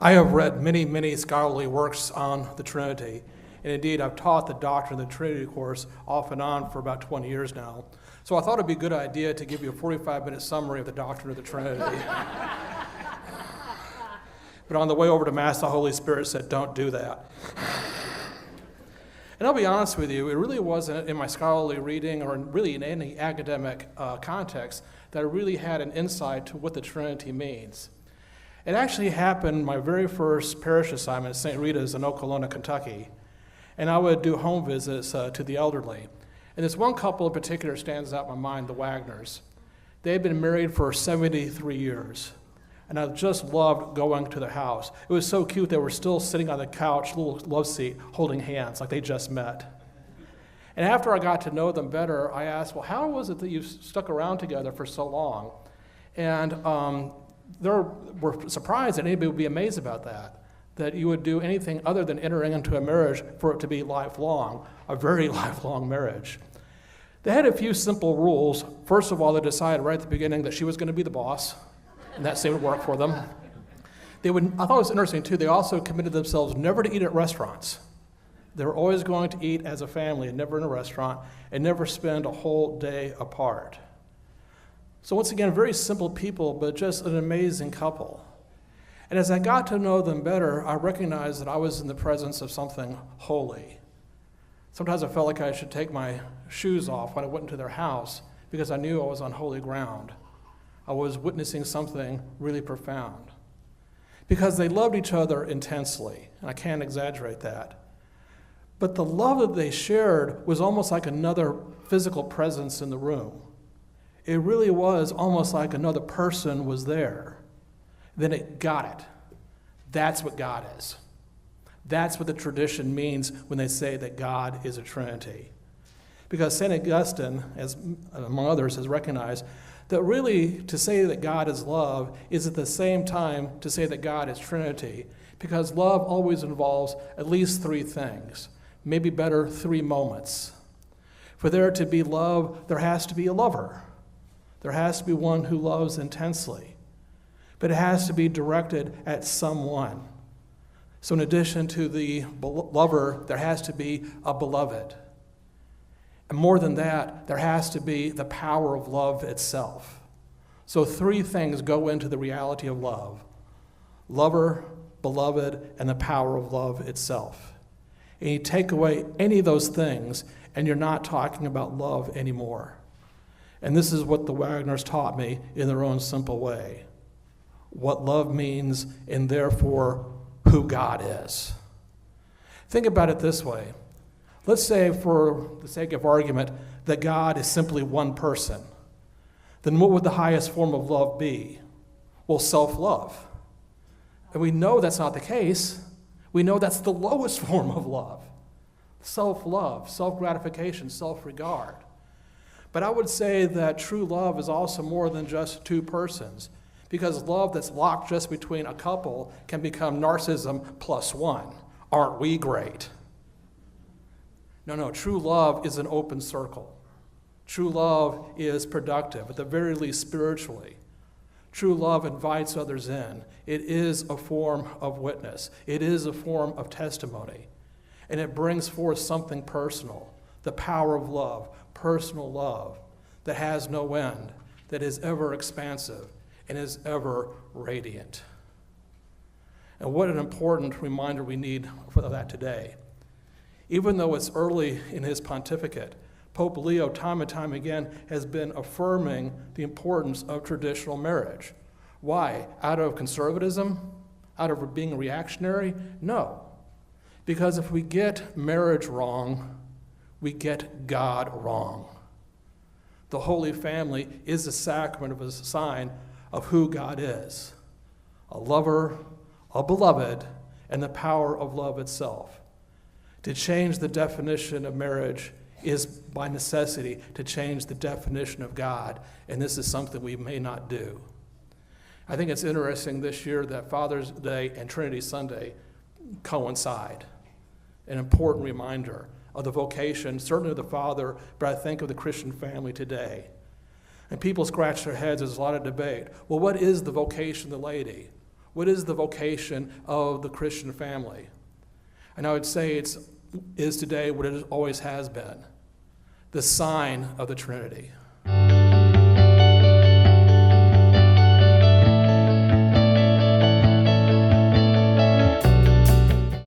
I have read many, many scholarly works on the Trinity, and indeed I've taught the Doctrine of the Trinity course off and on for about 20 years now. So I thought it'd be a good idea to give you a 45-minute summary of the Doctrine of the Trinity. But on the way over to Mass, the Holy Spirit said, don't do that. And I'll be honest with you, it really wasn't in my scholarly reading or really in any academic context that I really had an insight to what the Trinity means. It actually happened my very first parish assignment at St. Rita's in Okolona, Kentucky. And I would do home visits to the elderly. And this one couple in particular stands out in my mind, the Wagners. They had been married for 73 years. And I just loved going to their house. It was so cute. They were still sitting on the couch, little love seat, holding hands like they just met. And after I got to know them better, I asked, well, how was it that you stuck around together for so long? And they were surprised that anybody would be amazed about that you would do anything other than entering into a marriage for it to be lifelong, a very lifelong marriage. They had a few simple rules. First of all, they decided right at the beginning that she was going to be the boss, and that seemed to work for them. I thought it was interesting, too, they also committed themselves never to eat at restaurants. They were always going to eat as a family and never in a restaurant, and never spend a whole day apart. So once again, very simple people, but just an amazing couple. And as I got to know them better, I recognized that I was in the presence of something holy. Sometimes I felt like I should take my shoes off when I went into their house because I knew I was on holy ground. I was witnessing something really profound. Because they loved each other intensely, and I can't exaggerate that. But the love that they shared was almost like another physical presence in the room. It really was almost like another person was there. Then it got it. That's what God is. That's what the tradition means when they say that God is a Trinity. Because St. Augustine, as among others, has recognized that really to say that God is love is at the same time to say that God is Trinity, because love always involves at least three things, maybe better, three moments. For there to be love, there has to be a lover. There has to be one who loves intensely. But it has to be directed at someone. So in addition to the lover, there has to be a beloved. And more than that, there has to be the power of love itself. So three things go into the reality of love: lover, beloved, and the power of love itself. And you take away any of those things, and you're not talking about love anymore. And this is what the Wagners taught me in their own simple way: what love means, and therefore who God is. Think about it this way. Let's say, for the sake of argument, that God is simply one person. Then what would the highest form of love be? Well, self-love. And we know that's not the case. We know that's the lowest form of love. Self-love, self-gratification, self-regard. But I would say that true love is also more than just two persons, because love that's locked just between a couple can become narcissism plus one. Aren't we great? No, true love is an open circle. True love is productive, at the very least spiritually. True love invites others in. It is a form of witness. It is a form of testimony. And it brings forth something personal, the power of love, personal love that has no end, that is ever expansive and is ever radiant. And what an important reminder we need for that today. Even though it's early in his pontificate, Pope Leo time and time again has been affirming the importance of traditional marriage. Why? Out of conservatism? Out of being reactionary? No. Because if we get marriage wrong, we get God wrong. The Holy Family is a sacrament of a sign of who God is: a lover, a beloved, and the power of love itself. To change the definition of marriage is by necessity to change the definition of God, and this is something we may not do. I think it's interesting this year that Father's Day and Trinity Sunday coincide. An important reminder of the vocation, certainly of the father, but I think of the Christian family today. And people scratch their heads, there's a lot of debate. Well, what is the vocation of the lady? What is the vocation of the Christian family? And I would say it is today what it always has been, the sign of the Trinity.